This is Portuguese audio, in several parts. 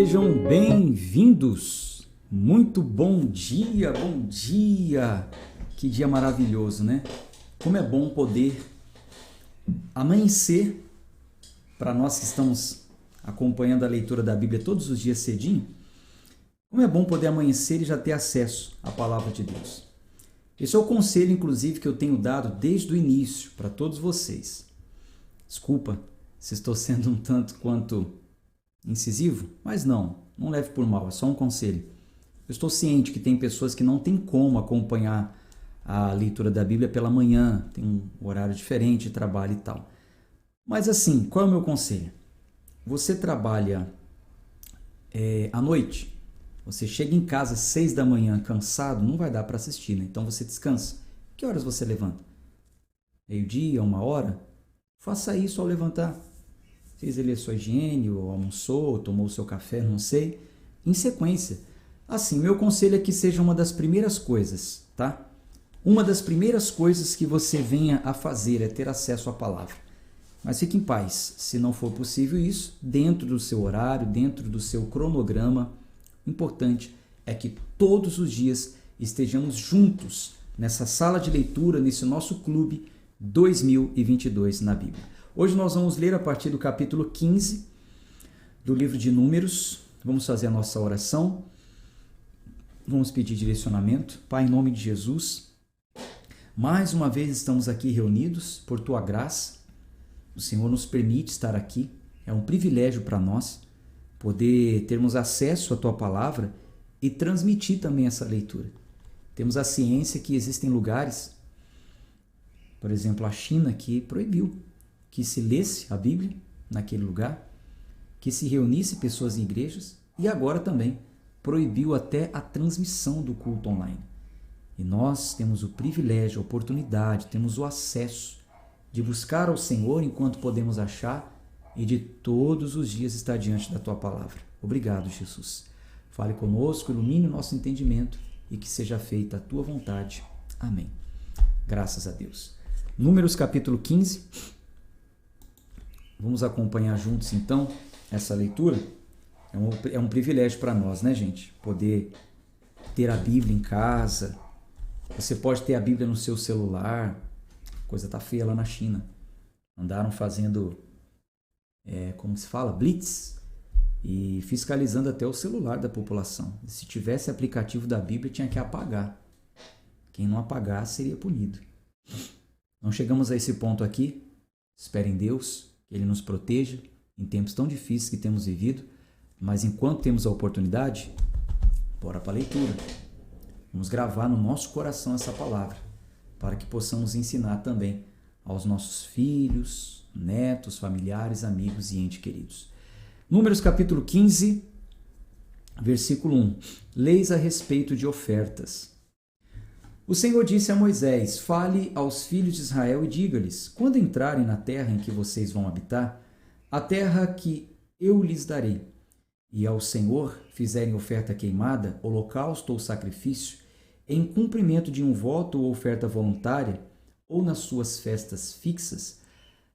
Sejam bem-vindos. Muito bom dia, bom dia. Que dia maravilhoso, né? Como é bom poder amanhecer, para nós que estamos acompanhando a leitura da Bíblia todos os dias cedinho. Como é bom poder amanhecer e já ter acesso à palavra de Deus. Esse é o conselho, inclusive, que eu tenho dado desde o início para todos vocês. Desculpa se estou sendo um tanto quanto incisivo, mas não leve por mal, é só um conselho. Eu estou ciente que tem pessoas que não têm como acompanhar a leitura da Bíblia pela manhã, tem um horário diferente de trabalho e tal. Mas assim, qual é o meu conselho? Você trabalha à noite, você chega em casa às 6 da manhã cansado, não vai dar para assistir, né? Então você descansa. Que horas você levanta? Meio-dia, 1 hora? Faça isso ao levantar. Fez ali a sua higiene, ou almoçou, ou tomou o seu café, não sei. Em sequência. Assim, meu conselho é que seja uma das primeiras coisas, tá? Uma das primeiras coisas que você venha a fazer é ter acesso à palavra. Mas fique em paz, se não for possível isso, dentro do seu horário, dentro do seu cronograma. O importante é que todos os dias estejamos juntos nessa sala de leitura, nesse nosso clube 2022 na Bíblia. Hoje nós vamos ler a partir do capítulo 15 do livro de Números. Vamos fazer a nossa oração. Vamos pedir direcionamento. Pai, em nome de Jesus, mais uma vez estamos aqui reunidos por Tua graça. O Senhor nos permite estar aqui. É um privilégio para nós poder termos acesso à Tua palavra e transmitir também essa leitura. Temos a ciência que existem lugares, por exemplo, a China, que proibiu que se lesse a Bíblia naquele lugar, que se reunisse pessoas em igrejas e agora também proibiu até a transmissão do culto online. E nós temos o privilégio, a oportunidade, temos o acesso de buscar ao Senhor enquanto podemos achar e de todos os dias estar diante da Tua palavra. Obrigado, Jesus. Fale conosco, ilumine o nosso entendimento e que seja feita a Tua vontade. Amém. Graças a Deus. Números capítulo 15. Vamos acompanhar juntos, então, essa leitura. É um privilégio para nós, né, gente? Poder ter a Bíblia em casa. Você pode ter a Bíblia no seu celular. A coisa tá feia lá na China. Andaram fazendo, como se fala, blitz, e fiscalizando até o celular da população. Se tivesse aplicativo da Bíblia, tinha que apagar. Quem não apagasse seria punido. Não chegamos a esse ponto aqui. Espere em Deus, que Ele nos proteja em tempos tão difíceis que temos vivido, mas enquanto temos a oportunidade, bora para a leitura. Vamos gravar no nosso coração essa palavra, para que possamos ensinar também aos nossos filhos, netos, familiares, amigos e entes queridos. Números capítulo 15, versículo 1. Leis a respeito de ofertas. O Senhor disse a Moisés: fale aos filhos de Israel e diga-lhes: quando entrarem na terra em que vocês vão habitar, a terra que eu lhes darei, e ao Senhor fizerem oferta queimada, holocausto ou sacrifício, em cumprimento de um voto ou oferta voluntária, ou nas suas festas fixas,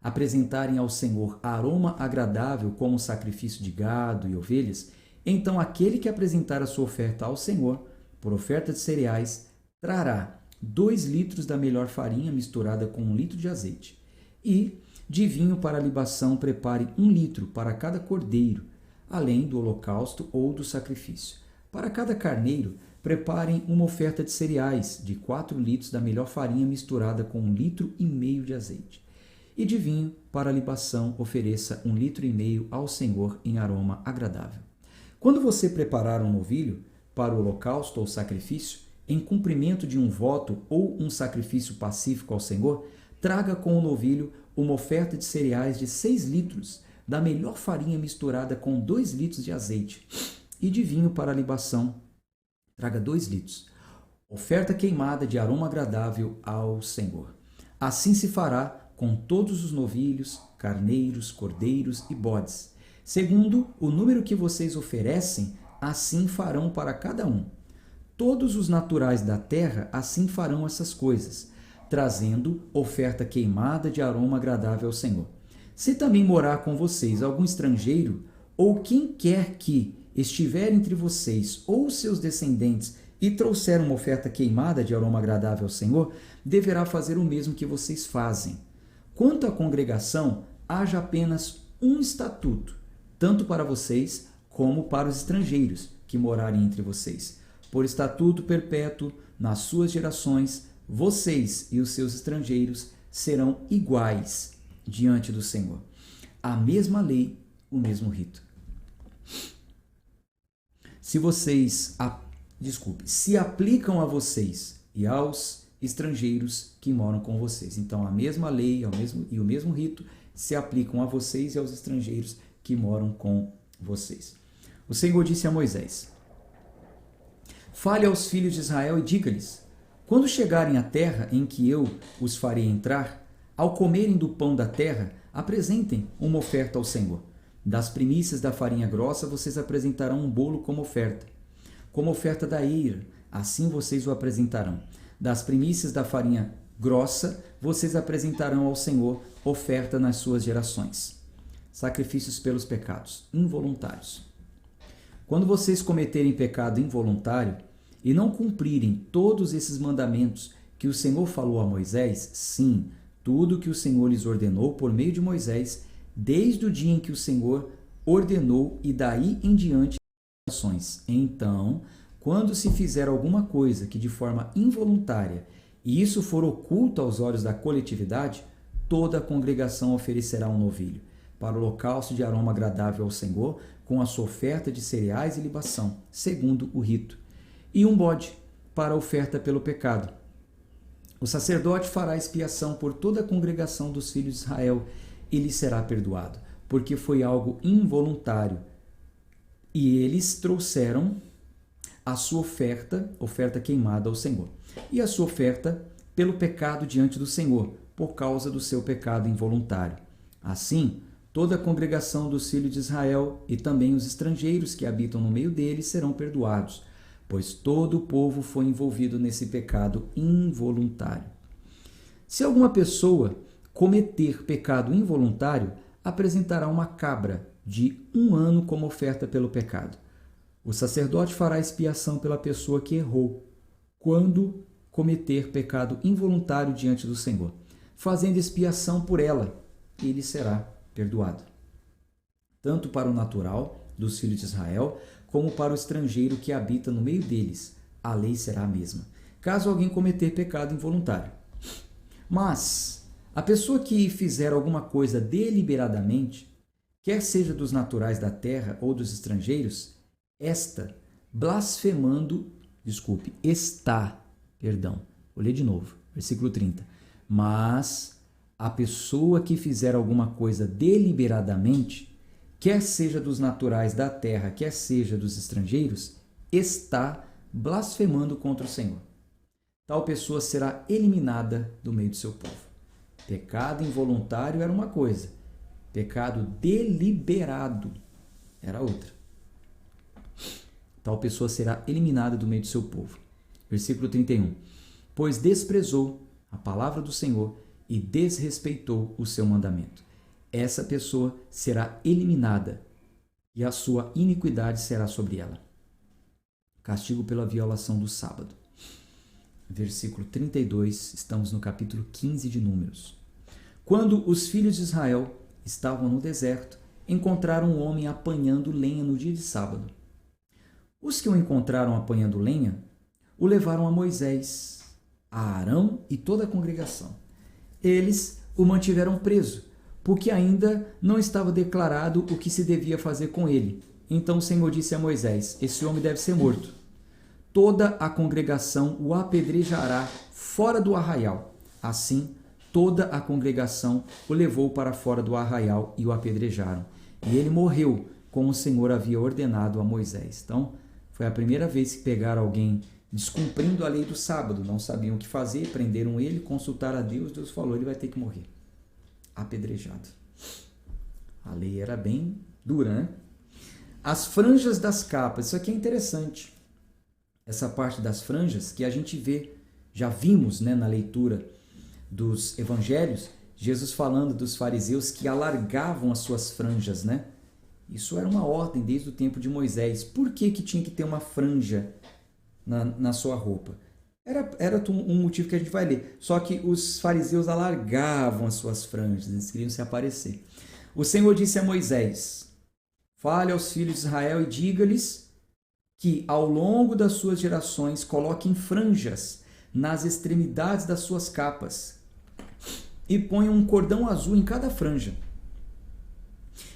apresentarem ao Senhor aroma agradável como sacrifício de gado e ovelhas, então aquele que apresentar a sua oferta ao Senhor, por oferta de cereais, trará 2 litros da melhor farinha misturada com 1 litro de azeite. E de vinho para a libação prepare 1 litro para cada cordeiro, além do holocausto ou do sacrifício. Para cada carneiro, preparem uma oferta de cereais de 4 litros da melhor farinha misturada com 1,5 litro de azeite. E de vinho para a libação ofereça 1,5 litro ao Senhor em aroma agradável. Quando você preparar um novilho para o holocausto ou sacrifício, em cumprimento de um voto ou um sacrifício pacífico ao Senhor, traga com o novilho uma oferta de cereais de 6 litros da melhor farinha misturada com 2 litros de azeite, e de vinho para a libação, traga 2 litros. Oferta queimada de aroma agradável ao Senhor. Assim se fará com todos os novilhos, carneiros, cordeiros e bodes. Segundo o número que vocês oferecem, assim farão para cada um. Todos os naturais da terra assim farão essas coisas, trazendo oferta queimada de aroma agradável ao Senhor. Se também morar com vocês algum estrangeiro, ou quem quer que estiver entre vocês ou seus descendentes e trouxer uma oferta queimada de aroma agradável ao Senhor, deverá fazer o mesmo que vocês fazem. Quanto à congregação, haja apenas um estatuto, tanto para vocês como para os estrangeiros que morarem entre vocês. Por estatuto perpétuo, nas suas gerações, vocês e os seus estrangeiros serão iguais diante do Senhor. A mesma lei, o mesmo rito. Se aplicam a vocês e aos estrangeiros que moram com vocês. Então, a mesma lei e o mesmo rito se aplicam a vocês e aos estrangeiros que moram com vocês. O Senhor disse a Moisés: fale aos filhos de Israel e diga-lhes: quando chegarem à terra em que eu os farei entrar, ao comerem do pão da terra, apresentem uma oferta ao Senhor. Das primícias da farinha grossa, vocês apresentarão um bolo como oferta da eira, assim vocês o apresentarão. Das primícias da farinha grossa, vocês apresentarão ao Senhor oferta nas suas gerações. Sacrifícios pelos pecados involuntários. Quando vocês cometerem pecado involuntário e não cumprirem todos esses mandamentos que o Senhor falou a Moisés, sim, tudo que o Senhor lhes ordenou por meio de Moisés, desde o dia em que o Senhor ordenou e daí em diante, então, quando se fizer alguma coisa que de forma involuntária e isso for oculto aos olhos da coletividade, toda a congregação oferecerá um novilho para o holocausto de aroma agradável ao Senhor, com a sua oferta de cereais e libação, segundo o rito, e um bode para a oferta pelo pecado. O sacerdote fará expiação por toda a congregação dos filhos de Israel e lhe será perdoado, porque foi algo involuntário. E eles trouxeram a sua oferta queimada ao Senhor, e a sua oferta pelo pecado diante do Senhor, por causa do seu pecado involuntário. Assim, toda a congregação dos filhos de Israel e também os estrangeiros que habitam no meio deles serão perdoados, pois todo o povo foi envolvido nesse pecado involuntário. Se alguma pessoa cometer pecado involuntário, apresentará uma cabra de 1 ano como oferta pelo pecado. O sacerdote fará expiação pela pessoa que errou, quando cometer pecado involuntário diante do Senhor, fazendo expiação por ela, ele será perdoado. Tanto para o natural dos filhos de Israel, como para o estrangeiro que habita no meio deles, a lei será a mesma, caso alguém cometer pecado involuntário. Mas a pessoa que fizer alguma coisa deliberadamente, quer seja dos naturais da terra ou dos estrangeiros, vou ler de novo, versículo 30. Mas a pessoa que fizer alguma coisa deliberadamente, quer seja dos naturais da terra, quer seja dos estrangeiros, está blasfemando contra o Senhor. Tal pessoa será eliminada do meio do seu povo. Pecado involuntário era uma coisa, pecado deliberado era outra. Tal pessoa será eliminada do meio do seu povo. Versículo 31. Pois desprezou a palavra do Senhor e desrespeitou o seu mandamento. Essa pessoa será eliminada e a sua iniquidade será sobre ela. Castigo pela violação do sábado. Versículo 32, estamos no capítulo 15 de Números. Quando os filhos de Israel estavam no deserto, encontraram um homem apanhando lenha no dia de sábado. Os que o encontraram apanhando lenha o levaram a Moisés, a Arão e toda a congregação. Eles o mantiveram preso, porque ainda não estava declarado o que se devia fazer com ele. Então o Senhor disse a Moisés: esse homem deve ser morto. Toda a congregação o apedrejará fora do arraial. Assim, toda a congregação o levou para fora do arraial e o apedrejaram. E ele morreu, como o Senhor havia ordenado a Moisés. Então, foi a primeira vez que pegaram alguém descumprindo a lei do sábado. Não sabiam o que fazer, prenderam ele, consultaram a Deus. Deus falou: ele vai ter que morrer. Apedrejado. A lei era bem dura, né? As franjas das capas. Isso aqui é interessante. Essa parte das franjas que a gente vê, já vimos, né, na leitura dos evangelhos, Jesus falando dos fariseus que alargavam as suas franjas, né? Isso era uma ordem desde o tempo de Moisés. Por que tinha que ter uma franja na sua roupa? Era um motivo que a gente vai ler. Só que os fariseus alargavam as suas franjas, eles queriam se aparecer. O Senhor disse a Moisés: fale aos filhos de Israel e diga-lhes que ao longo das suas gerações coloquem franjas nas extremidades das suas capas e ponham um cordão azul em cada franja.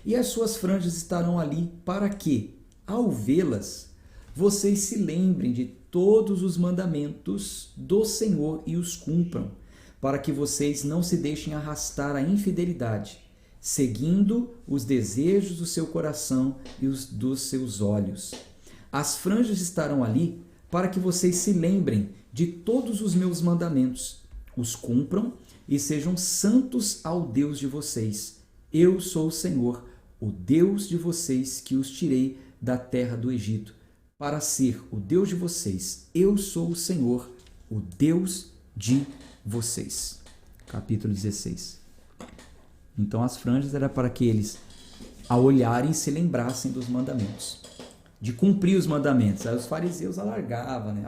E as suas franjas estarão ali para que, ao vê-las, vocês se lembrem de todos os mandamentos do Senhor e os cumpram, para que vocês não se deixem arrastar à infidelidade, seguindo os desejos do seu coração e os dos seus olhos. As franjas estarão ali para que vocês se lembrem de todos os meus mandamentos, os cumpram e sejam santos ao Deus de vocês. Eu sou o Senhor, o Deus de vocês, que os tirei da terra do Egito, para ser o Deus de vocês. Eu sou o Senhor, o Deus de vocês. Capítulo 16. Então as franjas eram para que eles, ao olharem, se lembrassem dos mandamentos, de cumprir os mandamentos. Aí os fariseus alargavam, né?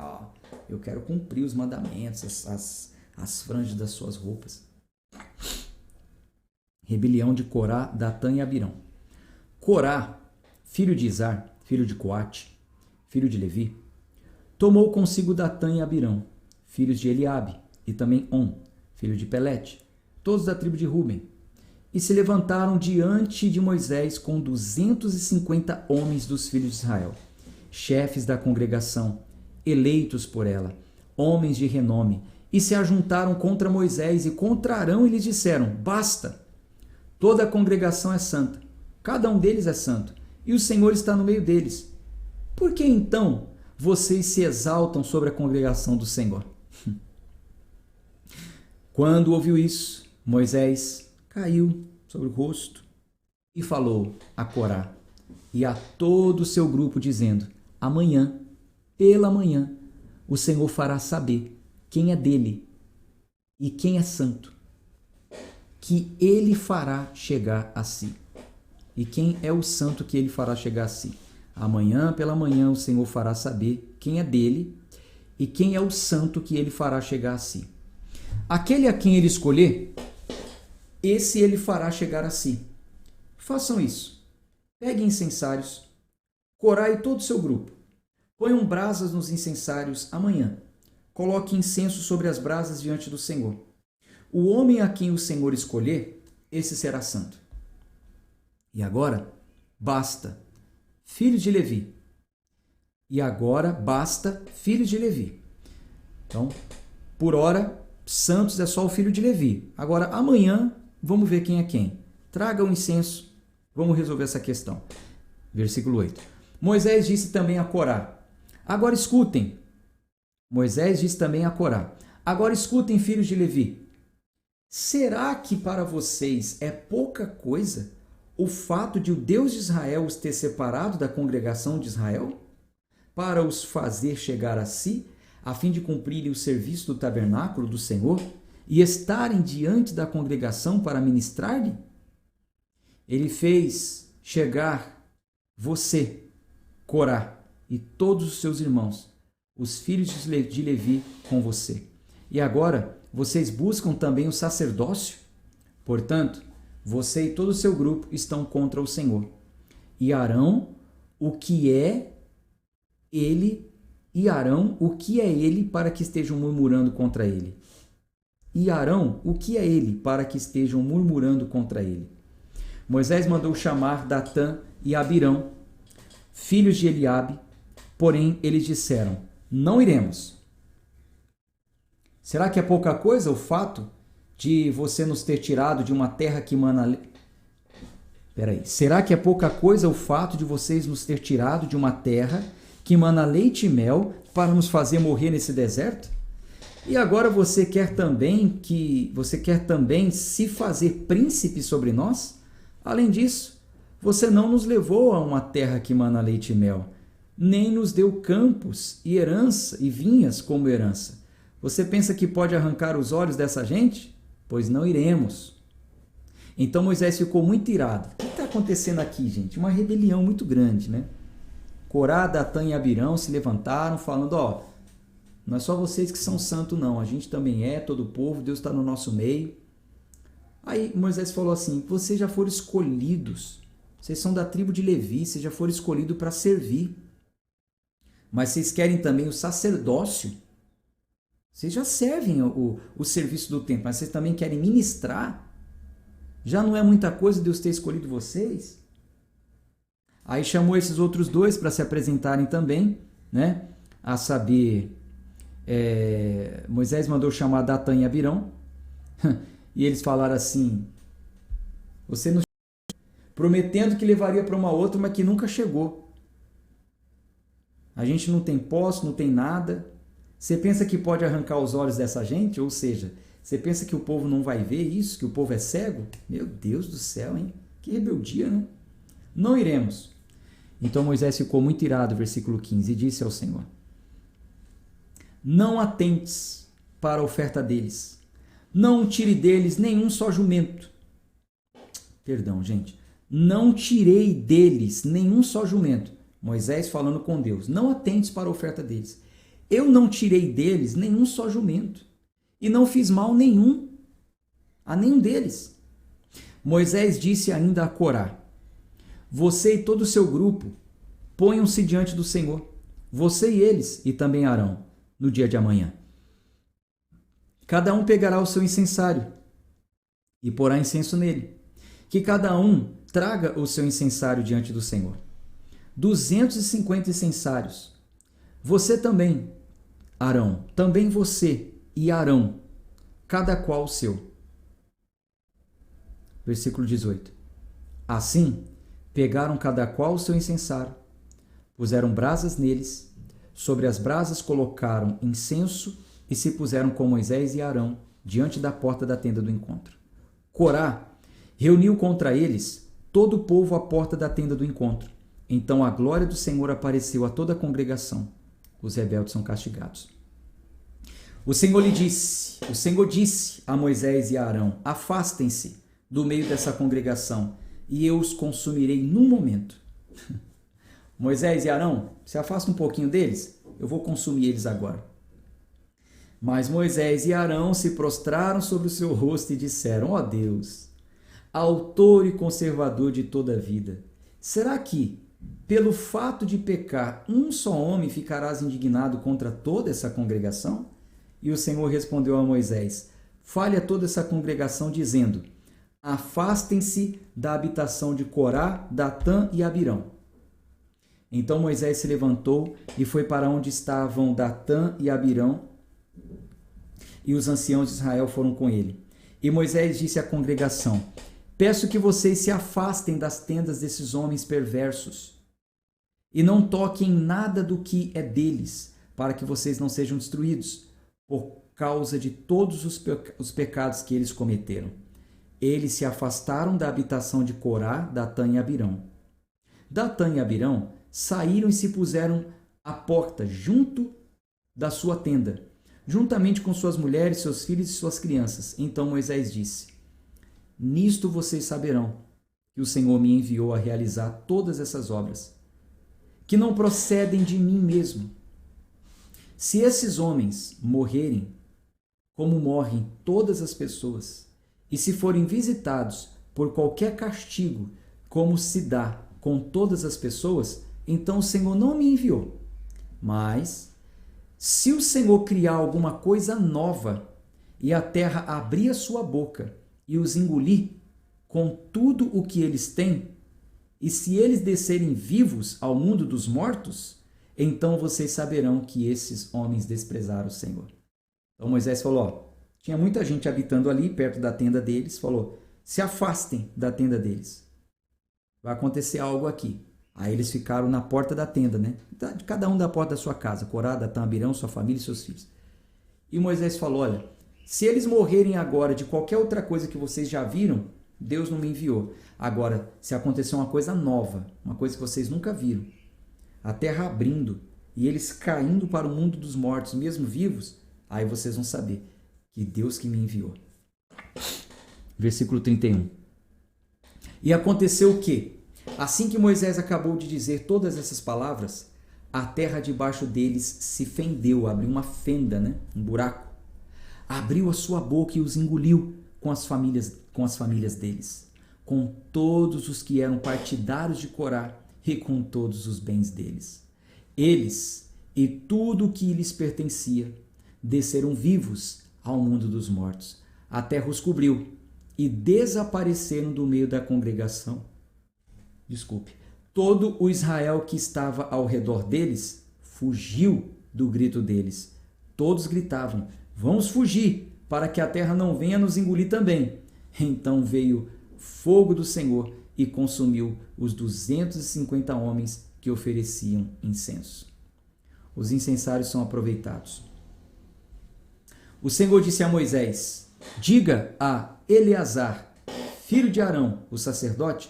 Eu quero cumprir os mandamentos, as franjas das suas roupas. Rebelião de Corá, Datã e Abirão. Corá, filho de Izar, filho de Coate, filho de Levi, tomou consigo Datã e Abirão, filhos de Eliabe, e também On, filho de Pelete, todos da tribo de Ruben, e se levantaram diante de Moisés com 250 homens dos filhos de Israel, chefes da congregação, eleitos por ela, homens de renome, e se ajuntaram contra Moisés e contra Arão e lhes disseram: basta, toda a congregação é santa, cada um deles é santo, e o Senhor está no meio deles. Por que então vocês se exaltam sobre a congregação do Senhor? Quando ouviu isso, Moisés caiu sobre o rosto e falou a Corá e a todo o seu grupo, dizendo: amanhã, pela manhã, o Senhor fará saber quem é dele e quem é santo, que ele fará chegar a si. E quem é o santo que ele fará chegar a si? Amanhã pela manhã o Senhor fará saber quem é dele e quem é o santo que ele fará chegar a si. Aquele a quem ele escolher, esse ele fará chegar a si. Façam isso. Peguem incensários, Corá e todo o seu grupo. Ponham brasas nos incensários amanhã. Coloque incenso sobre as brasas diante do Senhor. O homem a quem o Senhor escolher, esse será santo. E agora, basta, filhos de Levi. E agora, basta, filhos de Levi. Então, por hora, santos é só o filho de Levi. Agora, amanhã, vamos ver quem é quem. Traga o incenso, vamos resolver essa questão. Versículo 8. Moisés disse também a Corá: agora escutem. Moisés disse também a Corá: agora escutem, filhos de Levi. Será que para vocês é pouca coisa o fato de o Deus de Israel os ter separado da congregação de Israel, para os fazer chegar a si, a fim de cumprirem o serviço do tabernáculo do Senhor e estarem diante da congregação para ministrar-lhe? Ele fez chegar você, Corá, e todos os seus irmãos, os filhos de Levi, com você. E agora vocês buscam também o sacerdócio? Portanto, você e todo o seu grupo estão contra o Senhor. E Arão, o que é ele, para que estejam murmurando contra ele? E Arão, o que é ele, para que estejam murmurando contra ele? Moisés mandou chamar Datã e Abirão, filhos de Eliabe, porém eles disseram: não iremos. Será que é pouca coisa o fato de você nos ter tirado de uma terra que mana... Será que é pouca coisa o fato de vocês nos ter tirado de uma terra que mana leite e mel para nos fazer morrer nesse deserto? E agora você quer também se fazer príncipe sobre nós? Além disso, você não nos levou a uma terra que mana leite e mel, nem nos deu campos e herança e vinhas como herança. Você pensa que pode arrancar os olhos dessa gente? Pois não iremos. Então Moisés ficou muito irado. O que está acontecendo aqui, gente? Uma rebelião muito grande, né? Corá, Datã e Abirão se levantaram falando, ó, não é só vocês que são santos não, a gente também é, todo o povo, Deus está no nosso meio. Aí Moisés falou assim, vocês já foram escolhidos, vocês são da tribo de Levi, vocês já foram escolhidos para servir. Mas vocês querem também o sacerdócio? Vocês já servem o serviço do templo, mas vocês também querem ministrar? Já não é muita coisa Deus ter escolhido vocês? Aí chamou esses outros dois para se apresentarem também, né? A saber, Moisés mandou chamar Datã e Abirão, e eles falaram assim, você nos prometendo que levaria para uma outra, mas que nunca chegou. A gente não tem posse, não tem nada. Você pensa que pode arrancar os olhos dessa gente? Ou seja, você pensa que o povo não vai ver isso? Que o povo é cego? Meu Deus do céu, hein? Que rebeldia, né? Não iremos. Então Moisés ficou muito irado, versículo 15, e disse ao Senhor, não atentes para a oferta deles, não tire deles nenhum só jumento. Perdão, gente. Não tirei deles nenhum só jumento. Moisés falando com Deus, não atentes para a oferta deles. Eu não tirei deles nenhum só jumento, e não fiz mal nenhum a nenhum deles. Moisés disse ainda a Corá, você e todo o seu grupo, ponham-se diante do Senhor, você e eles, e também Arão, no dia de amanhã. Cada um pegará o seu incensário e porá incenso nele. Que cada um traga o seu incensário diante do Senhor. 250 incensários. Você também, Arão, também você e Arão, cada qual o seu. Versículo 18. Assim, pegaram cada qual o seu incensário, puseram brasas neles, sobre as brasas colocaram incenso e se puseram com Moisés e Arão diante da porta da tenda do encontro. Corá reuniu contra eles todo o povo à porta da tenda do encontro. Então a glória do Senhor apareceu a toda a congregação. Os rebeldes são castigados. O Senhor disse a Moisés e a Arão, afastem-se do meio dessa congregação e eu os consumirei num momento. Moisés e Arão, se afasta um pouquinho deles, eu vou consumir eles agora. Mas Moisés e Arão se prostraram sobre o seu rosto e disseram, ó Deus, autor e conservador de toda a vida, será que, pelo fato de pecar, um só homem ficarás indignado contra toda essa congregação? E o Senhor respondeu a Moisés, fale a toda essa congregação dizendo, afastem-se da habitação de Corá, Datã e Abirão. Então Moisés se levantou e foi para onde estavam Datã e Abirão, e os anciãos de Israel foram com ele. E Moisés disse à congregação, peço que vocês se afastem das tendas desses homens perversos e não toquem nada do que é deles, para que vocês não sejam destruídos por causa de todos os pecados que eles cometeram. Eles se afastaram da habitação de Corá, Datã e Abirão. Datã e Abirão saíram e se puseram à porta junto da sua tenda, juntamente com suas mulheres, seus filhos e suas crianças. Então Moisés disse, nisto vocês saberão que o Senhor me enviou a realizar todas essas obras, que não procedem de mim mesmo. Se esses homens morrerem, como morrem todas as pessoas, e se forem visitados por qualquer castigo, como se dá com todas as pessoas, então o Senhor não me enviou. Mas, se o Senhor criar alguma coisa nova, e a terra abrir a sua boca, e os engolir com tudo o que eles têm, e se eles descerem vivos ao mundo dos mortos, então vocês saberão que esses homens desprezaram o Senhor. Então Moisés falou, ó, tinha muita gente habitando ali, perto da tenda deles, falou, se afastem da tenda deles. Vai acontecer algo aqui. Aí eles ficaram na porta da tenda, né? Cada um da porta da sua casa, Corá, Datã, Abirão, sua família e seus filhos. E Moisés falou, olha, se eles morrerem agora de qualquer outra coisa que vocês já viram, Deus não me enviou. Agora, se acontecer uma coisa nova, uma coisa que vocês nunca viram, a terra abrindo e eles caindo para o mundo dos mortos, mesmo vivos, aí vocês vão saber que Deus que me enviou. Versículo 31. E aconteceu que, assim que Moisés acabou de dizer todas essas palavras, a terra debaixo deles se fendeu, abriu uma fenda, né? Um buraco. Abriu a sua boca e os engoliu com as famílias deles, com todos os que eram partidários de Corá e com todos os bens deles. Eles e tudo o que lhes pertencia desceram vivos ao mundo dos mortos. A terra os cobriu e desapareceram do meio da congregação. Todo o Israel que estava ao redor deles fugiu do grito deles. Todos gritavam: vamos fugir, para que a terra não venha nos engolir também. Então veio fogo do Senhor e consumiu os 250 homens que ofereciam incenso. Os incensários são aproveitados. O Senhor disse a Moisés: diga a Eleazar, filho de Arão, o sacerdote,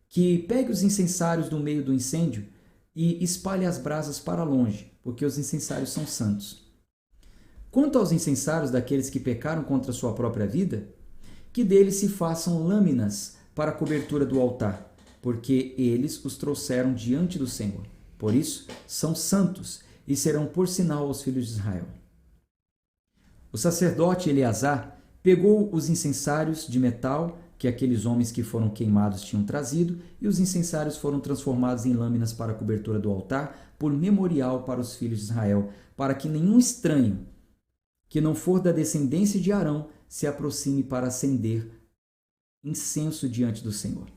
que pegue os incensários do meio do incêndio e espalhe as brasas para longe, porque os incensários são santos. Quanto aos incensários daqueles que pecaram contra sua própria vida, que deles se façam lâminas para a cobertura do altar, porque eles os trouxeram diante do Senhor. Por isso, são santos e serão por sinal aos filhos de Israel. O sacerdote Eleazar pegou os incensários de metal que aqueles homens que foram queimados tinham trazido, e os incensários foram transformados em lâminas para a cobertura do altar, por memorial para os filhos de Israel, para que nenhum estranho que não for da descendência de Arão se aproxime para acender incenso diante do Senhor.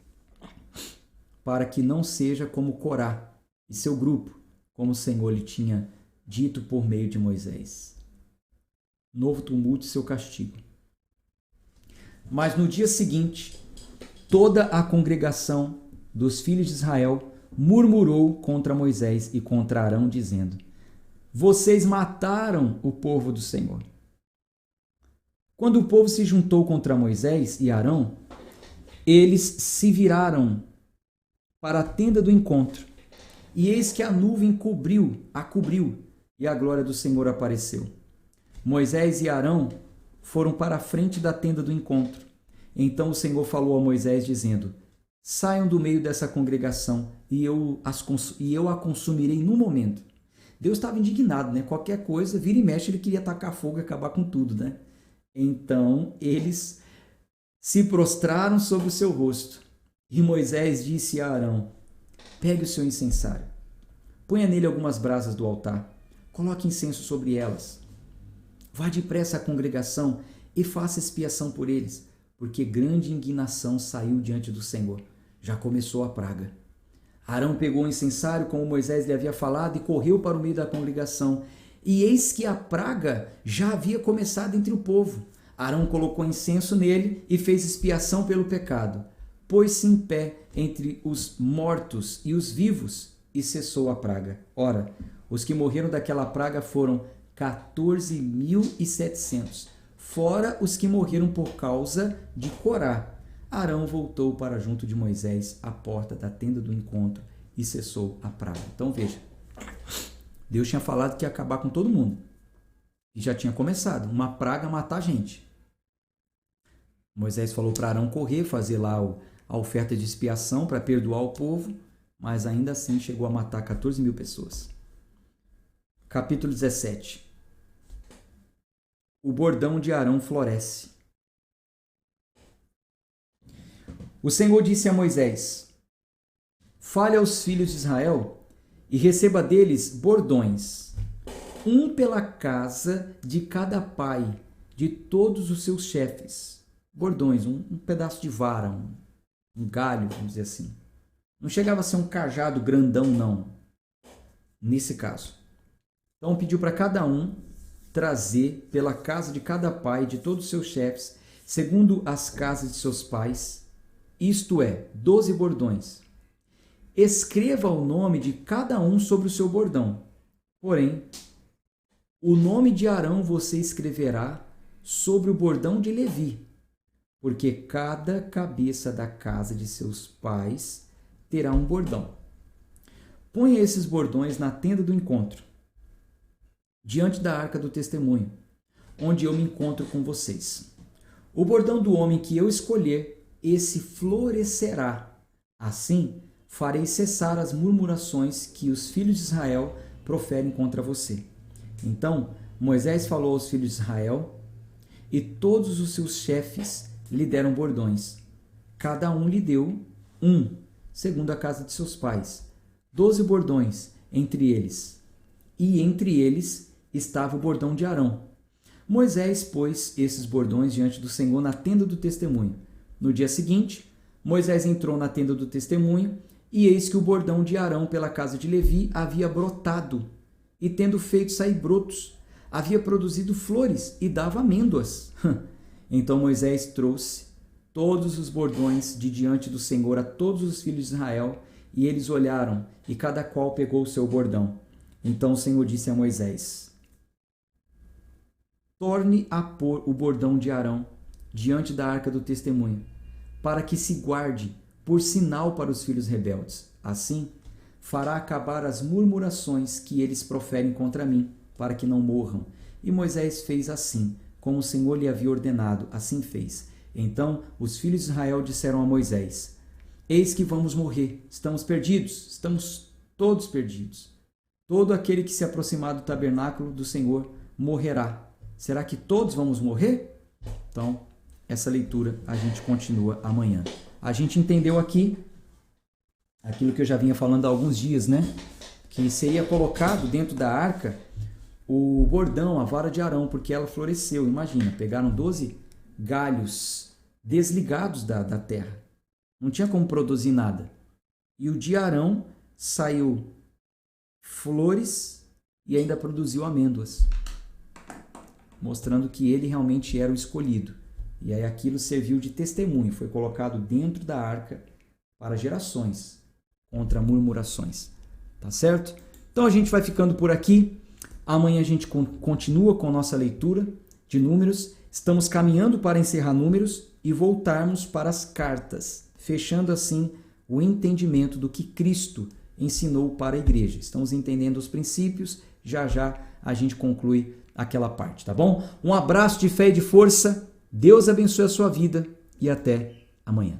Para que não seja como Corá e seu grupo, como o Senhor lhe tinha dito por meio de Moisés. Novo tumulto e seu castigo. Mas no dia seguinte, toda a congregação dos filhos de Israel murmurou contra Moisés e contra Arão, dizendo: vocês mataram o povo do Senhor. Quando o povo se juntou contra Moisés e Arão, eles se viraram para a tenda do encontro, e eis que a nuvem a cobriu, e a glória do Senhor apareceu. Moisés e Arão foram para a frente da tenda do encontro. Então o Senhor falou a Moisés, dizendo: saiam do meio dessa congregação, e eu a consumirei no momento. Deus estava indignado, né? Qualquer coisa, vira e mexe, ele queria tacar fogo e acabar com tudo, né? Então eles se prostraram sobre o seu rosto. E Moisés disse a Arão: pegue o seu incensário, ponha nele algumas brasas do altar, coloque incenso sobre elas. Vá depressa à congregação e faça expiação por eles, porque grande indignação saiu diante do Senhor. Já começou a praga. Arão pegou o incensário, como Moisés lhe havia falado, e correu para o meio da congregação. E eis que a praga já havia começado entre o povo. Arão colocou incenso nele e fez expiação pelo pecado. Pôs-se em pé entre os mortos e os vivos, e cessou a praga. Ora, os que morreram daquela praga foram 14.700, fora os que morreram por causa de Corá. Arão voltou para junto de Moisés à porta da tenda do encontro e cessou a praga. Então veja, Deus tinha falado que ia acabar com todo mundo. E já tinha começado, uma praga matar a gente. Moisés falou para Arão correr, fazer lá a oferta de expiação para perdoar o povo, mas ainda assim chegou a matar 14.000 pessoas. Capítulo 17. O bordão de Arão floresce. O Senhor disse a Moisés: fale aos filhos de Israel e receba deles bordões, um pela casa de cada pai de todos os seus chefes. Bordões, um pedaço de vara, um galho, vamos dizer assim. Não chegava a ser um cajado grandão, não, nesse caso. Então pediu para cada um trazer pela casa de cada pai de todos os seus chefes, segundo as casas de seus pais, isto é, 12 bordões. Escreva o nome de cada um sobre o seu bordão. Porém, o nome de Arão você escreverá sobre o bordão de Levi, porque cada cabeça da casa de seus pais terá um bordão. Ponha esses bordões na tenda do encontro, diante da arca do testemunho, onde eu me encontro com vocês. O bordão do homem que eu escolher, esse florescerá. Assim, farei cessar as murmurações que os filhos de Israel proferem contra você. Então, Moisés falou aos filhos de Israel, e todos os seus chefes lhe deram bordões. Cada um lhe deu segundo a casa de seus pais, 12 bordões entre eles. E entre eles estava o bordão de Arão. Moisés pôs esses bordões diante do Senhor na tenda do testemunho. No dia seguinte, Moisés entrou na tenda do testemunho, e eis que o bordão de Arão pela casa de Levi havia brotado, e tendo feito sair brotos, havia produzido flores e dava amêndoas. Então Moisés trouxe todos os bordões de diante do Senhor a todos os filhos de Israel, e eles olharam, e cada qual pegou o seu bordão. Então o Senhor disse a Moisés: torne a pôr o bordão de Arão diante da arca do testemunho, para que se guarde por sinal para os filhos rebeldes. Assim, fará acabar as murmurações que eles proferem contra mim, para que não morram. E Moisés fez assim, como o Senhor lhe havia ordenado, assim fez. Então os filhos de Israel disseram a Moisés: eis que vamos morrer, estamos perdidos, estamos todos perdidos. Todo aquele que se aproximar do tabernáculo do Senhor morrerá. Será que todos vamos morrer? Então, essa leitura a gente continua amanhã. A gente entendeu aqui aquilo que eu já vinha falando há alguns dias, né? Que seria colocado dentro da arca o bordão, a vara de Arão, porque ela floresceu. Imagina, pegaram 12 galhos desligados da terra. Não tinha como produzir nada. E o de Arão saiu flores e ainda produziu amêndoas, mostrando que ele realmente era o escolhido. E aí aquilo serviu de testemunho, foi colocado dentro da arca para gerações, contra murmurações. Tá certo? Então a gente vai ficando por aqui. Amanhã a gente continua com a nossa leitura de Números. Estamos caminhando para encerrar Números e voltarmos para as cartas, fechando assim o entendimento do que Cristo ensinou para a igreja. Estamos entendendo os princípios, já já a gente conclui aquela parte, tá bom? Um abraço de fé e de força, Deus abençoe a sua vida e até amanhã.